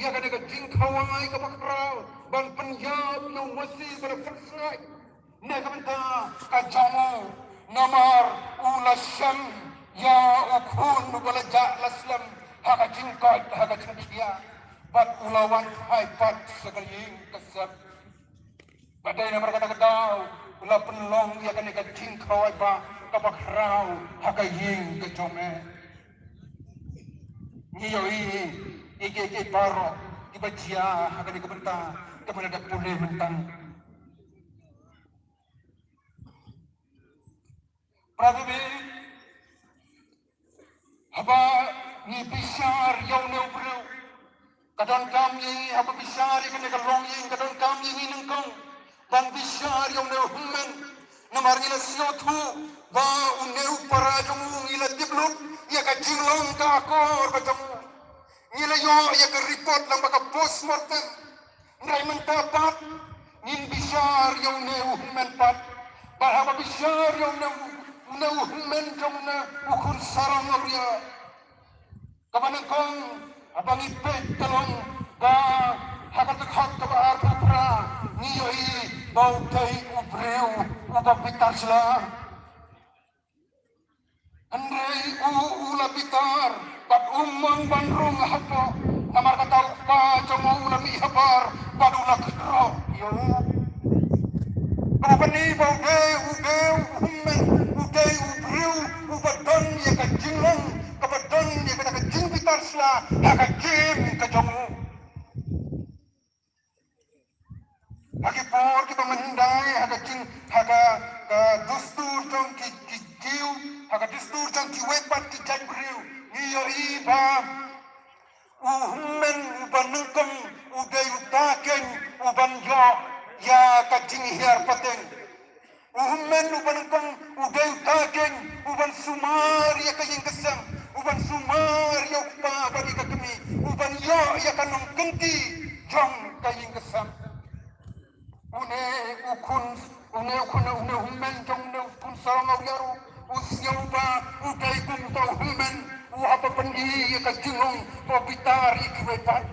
ia kan ka jing khawai ka bakrau ban Punjab no masih pada persai ne ka benta ka jamu namar ulasam ya ukun bala ja laslam haka jing ka haka jing dia bat ulawan hai bat sekaling kesab badai namar kata kedau ula penlong ia kan ka jing khawai ba ka bakrau haka ying ke jome ni yo Ike paro ibacia akan dikebenta kepada pulih mentang prabi haba ni bisar yau ne ubru kadang kami haba bisar ikan kalong yang kadang kami ni nengkong dan bisar yau ne hummen namar ni siotu ba uneu para jamu ila tibluk ia ka jinglong ka akor ka jamu nila yo ya ke report lang baka postmortem ngai mentapat nin bisar yo ne uhmen pat bahwa bisar yo ne uhmen jomna ukun sarang ria kamanang kong abang ipet talong ba hakat hak ka bar pra ni yo I bau tai ubreu uba pitasla andrei ula pitar bat umang bandrung hapo namar kata pa jamu nami habar baduna kro yo kapani baude umen ude ubriu ubadon ya ka jinglong kabadon ya ka jing pitarsla ka jim ka jamu aki por ki pamandai haka jing haka dustur jong ki jiu haka dustur jong ki wepat ki jaibriu iyo iba uhmen ubanengkong uday utaken uban yo ya kajing hiar pateng uhmen ubanengkong uday utaken uban sumar ya kajing kesam uban sumar ya upa bagi kakemi uban yo ya kanong kenti jong kajing kesam une ukun uhmen jong une ukun sarang awyaru usyauba uday kum tau uhmen apa pendi ka jingong papitar ikiwepat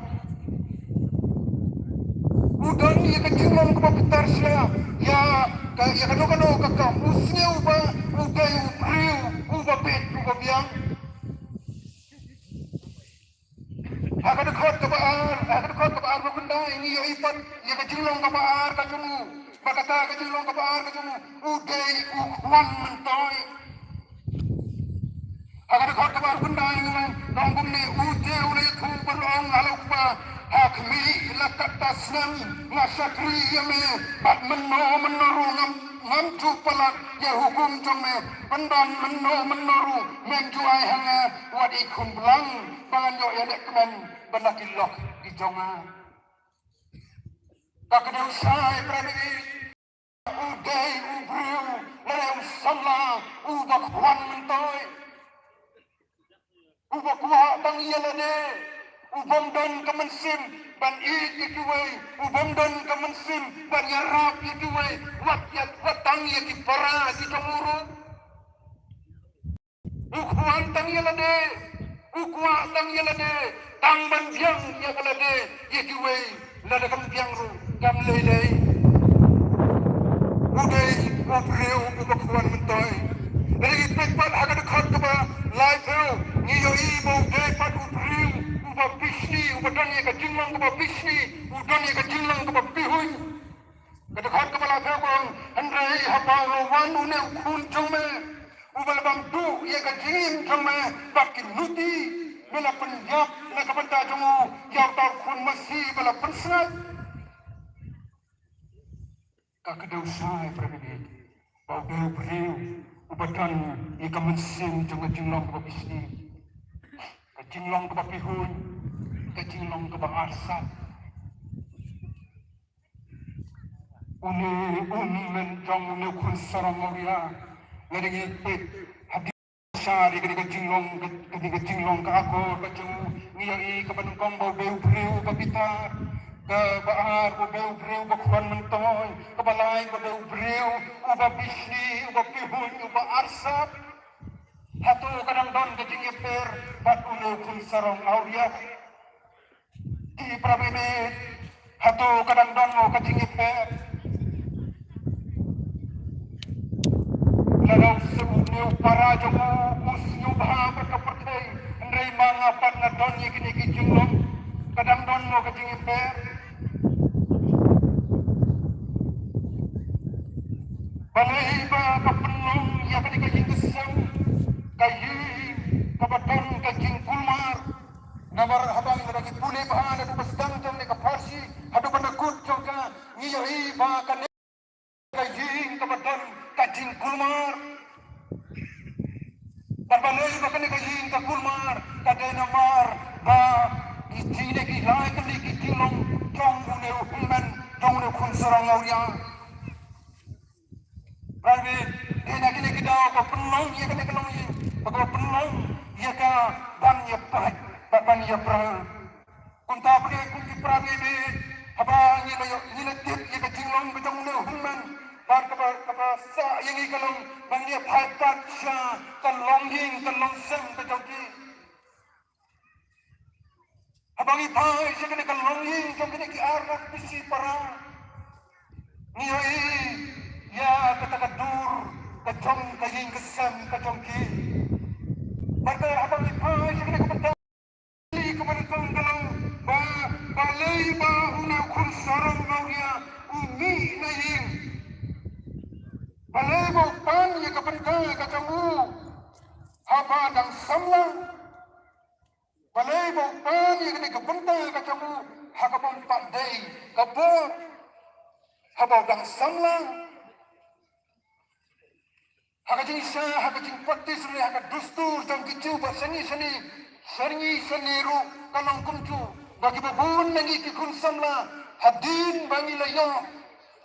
udan ya ka jingong ka papitar siya ya kano ka usnya uba uday ubriu uba pet uba biang akan dekat ke baar benda ini ya ipat ya ka jingong ka baar ka jumu bakata ka jingong ka baar ka jumu uday ukwan mentoy agar kau tebar benda yang nombor ni uje oleh tu berong alukpa hakmi lakat tasnam nasakri yame bat menuru ngamcu pelat ya hukum jome pendan menuru menju ai hanga wadi kun belang bangan yo ya dek kemen benakilok di jonga tak kena usai berani udai ubriu lerem salah ubak wan mentoy ubak wa bang yelane ubam dan kemensim ban ikiwei ubam dan kemensim ban yarap ikiwei watang ya ki para ki tomuru ukwan tang yelane tang ban biang ya kalade ikiwei lada kam biang ru kam lele udai ubreu ubak wan mentoy dari pekpat agak dekat ke live view ni yo ibo depat ubriu uba bisni ubadan ye ka jinglang ke bisni udan ye ka jinglang ke pihui ke dekat ke live view ko andrei haba rowan une ukun jome ubal bang du ye ka jingim jome bakin nuti bela Punjab na ka banta jomu yaw tar kun masih bela pensat ka kedau sai prabidi bau ubriu ubadan ika mensim jangan jinglong ke bisni ke jinglong ke pihun ke jinglong ke arsat men jong ne kun sarang awya ngadi pet hadi sari ke jinglong ke aku ke jeng ngiai ke panungkong bau beu babitar ke baar beu bakuan mentoy ke balai beu uba bisni uba pihun uba arsat hatu kadang don ke jing per bat unu kun sarong awya ki prabebe hatu kadang don mo kajing iper lalau sebutnya para jomu musnyu bah berkepercay ndai manga partner don yikini kijinglong kadang don mo kajing iper balai ba kapenong ya kani kajing kesam kayi kabaton kajing kulmar namar habang bagi pulih bahan adu besdang jom ni kaparsi adu penakut jom ka ngiyai ba kan kajing kabaton kajing kulmar balai ba kan kajing ka kulmar kadai namar ba istine ki lai kali ki tilong jong une human jong une kun sarang auria Rabi, ina kini kita apa penong ya kini kelong ini, apa penong ya ka ban ya pah, ban ya pra. Kunta apa kunti prabi ini, apa ini letip ya ka jinglong kita mula human, bar kapa sa yang ini kelong ban ya pah sha kelong ying kelong sem bejoki. Apa ini pah ya kini kelong ying jom kini ki arok bisi para. Niyai ya katakadur kacong kajing kesam kacong ki maka abang ipai kena kebetul kepada tanggalang balai ba una kun sarang nauya umi naing balai ba pan ya kebetul kacong haba dang samlang balai ba pan ya kena kebetul kacong hakapang pandai kabut haba dang samlang Hakajing sah, hakajing praktis ni hakat dustur dan kicu berseni seniru kalong kumcu bagi babun nangi kikun samla hadin bangi layo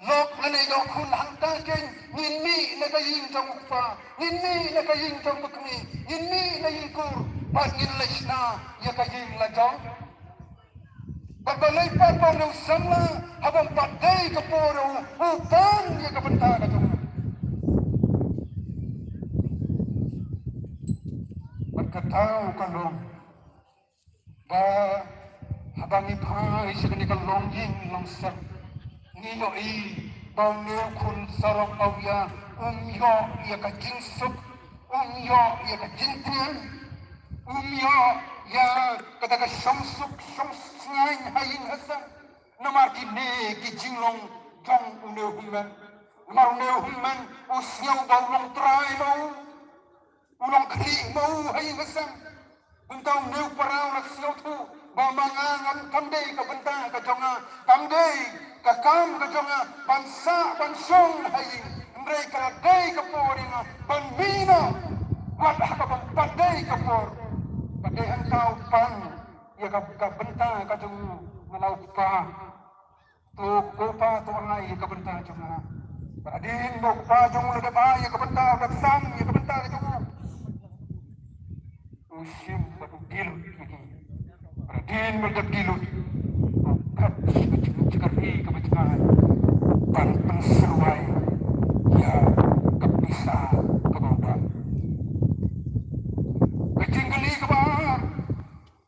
lok layo kun hangkajeng nini nagaying jang ukpa nini nagaying jang bekmi nini nagaying kur bangin lesna yakaying lajong babalay pa ng samla habang paday kaporo upan yakabanta kajong Kataw kalong ba habang ipai sa kanikang longging langsang nilo bang niyo kun sarang awya umyo ya ka jingsuk umyo ya ka jintian umyo ya kataga syamsuk syamsngain hayin hasan namar kini ki jinglong jong uneu human namar uneu human usyaw bawlong try mau ulang kali mau hai ngasam untau neu parau nak siau tu bamangan kandai ka benta ka jonga kandai ka kam ka jonga bansa bansong hai ndai ka dai ka poringa banbina wat ka pandai ka por padai hantau pan ya ka benta ka jonga malau pa tu kopa tu ngai ka benta jonga padin mo pa jonga ka ya ka benta ka sam ya ka benta ka jonga usim berdilut lagi, berdin berdilut, bukan sekali kebetulan, ban penseruai, ya kebisa kebauan, kecinggali kebar,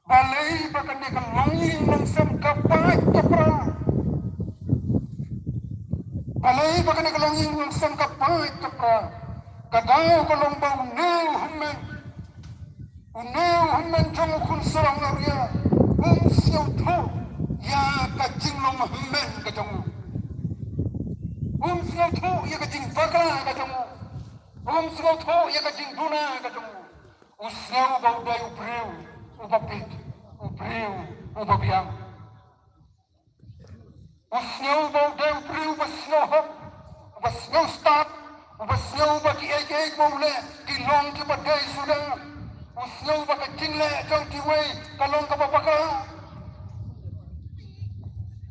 balai bahkan dia kelonging langsung kapai kepra, balai bahkan dia kelonging langsung kapai kepra, kadang kolong bau neu human. Uneu human jong kun sarang laria siau tu ya kajing long human kajong siau tu ya kajing bakra kajong siau tu ya kajing duna kajong siau bau dai ubreu ubapit ubreu ubabiang siau bau dai ubreu siau start siau bagi ek bau le di long ke badai sudah Usnau baka jingle jong tiwei kalong kapapaka.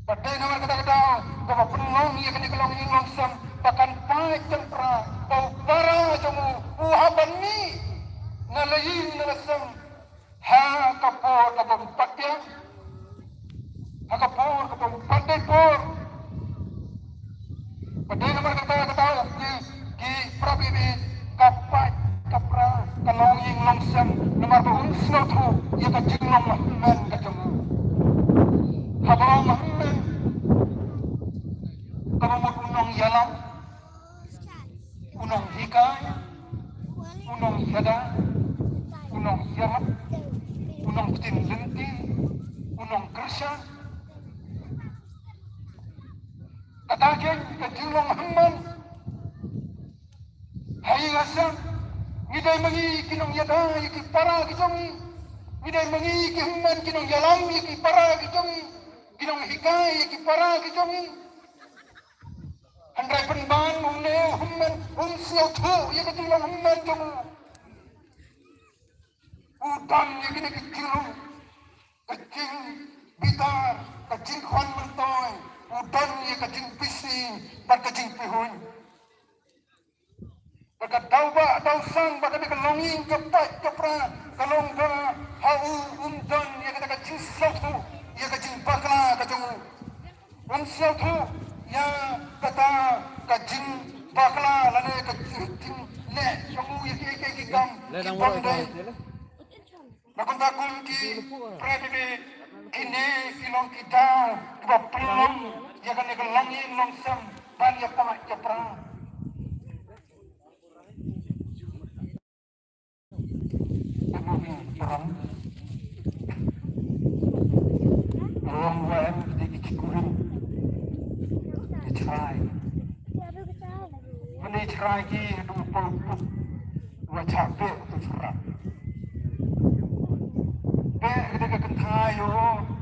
Padai namar kata-kata kapa penong ia kini kalong ing langsam bahkan pai tempra bau para jamu uhaban ni ngalayin nalasam ha kapor kapor patya ha kapor kapor padai por padai namar kata-kata ki prabibi kapai kapra kalong ing langsam nomor bahun snow tu ia ka jinglong man ka jamu Haba Muhammad kamamot unong yalam, unong hikaya, unong yada, unong yarap, unong tinlenti, unong kersya. Katakin kajulong Muhammad hai asam ngidai mangi kinong yada iki para kitongi ngidai mangi Muhammad kinong yalam iki para kitongi kinong hikaya iki para kitongi Andai penban muneo Muhammad siau tu ya kajulong Muhammad kamu udan ya kini kecilung kecing bitar kecing kwan mentoy udan ya kecing pising dan kecing pihun Baka tauba tau sang baka ni kalonging kepat kepra kalong ba hau umdan ya kata kacing sautu ya kacing bakla kacung sautu ya kata kacing bakla lane kacing le kamu ya ki gam pandai nakon takun ki predibe kini kilong kita ba pelong ya kan ni kalonging long sam ban ya pamak kepra orang lain ketika cikurin dicerai mana cerai ki dua pelupuk dua capek untuk cerai ketika kentayo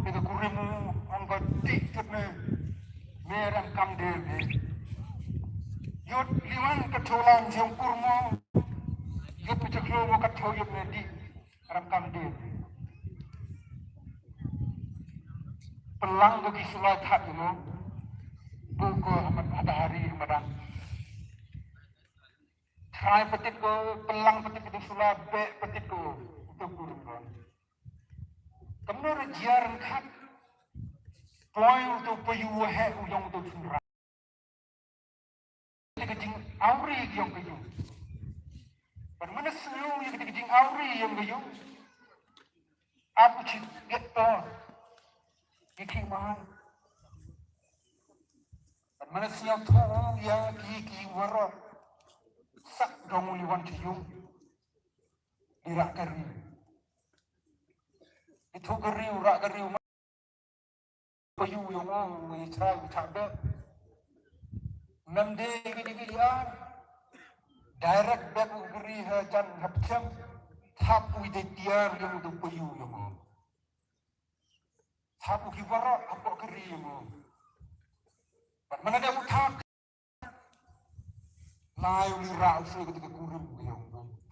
ketika kurimu angkat dik kena merang kamder yud liman kecolan siang kurmu yud peceklo wakat yud nedi ram kamder pelang bagi sulat hak dulu buku ada hari Ramadan try petik ko pelang petik itu sulat be petik ko untuk guru kan kamu rejiar kat poin untuk payuh he uyang untuk surah kejing auri yang kayu bermana selalu yang kejing auri yang kayu apa cik geto Iki mahal. Mana siang tu ya ki warok sak dong liwan cium dirak keri. Itu keri urak keri payu yang mau isra ucapkan. Namde gini liar direct back keri hajan hapcam thap uide tiar yang tu payu yang mau. Hapu kibara apa kerimu. Mana dia mutak. Layu ni rau sih ketika kurim yang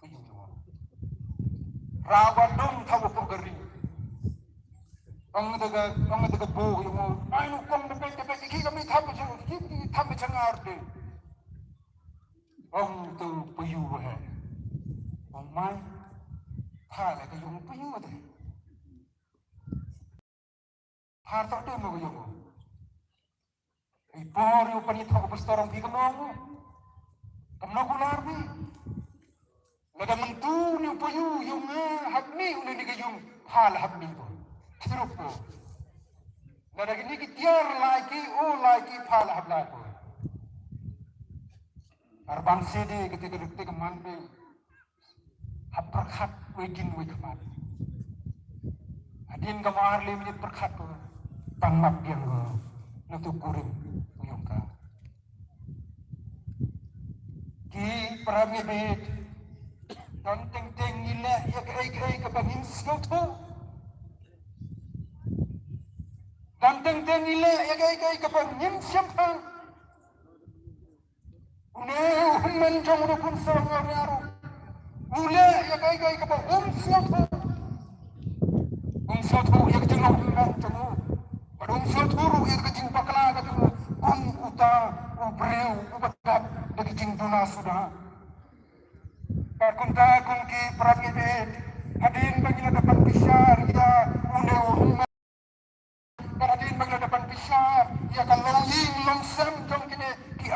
puyuh semua. Rawandung tahu apa keri. Ang daga bo yang mau. Ayo kong dapat iki kami tahu cengar deh. Ang tu puyuh he. Ang mai. Hala ke yang puyuh deh. Harta tu mau yang ipor yang pani thok bestorong di kemau kemau kular ni laga mentu ni payu yung habni uni ni kayung hal habni tu terus tu laga ni kitiar lagi hal habla tu arbang sede ketika ketika manbe haprakat wegin wegman adin kamar le minit perkat tu pangmak yang nutup kuring uyung ka ki parami bet dan teng nila ya kai ka bangin skoto dan teng nila ya kai ka bangin siampa une men jong ru pun sarang aru ule ya kai ka bang siampa soto ya kejengok temu Padung soturu ya kejing bakla kejeng kun uta ubreu ubatap ya kejing duna sudah Parkunta kunki pramibet hadin bagi dapat pisar ya une hadin bagi dapat pisar ya kalau ying longsam jong kini ki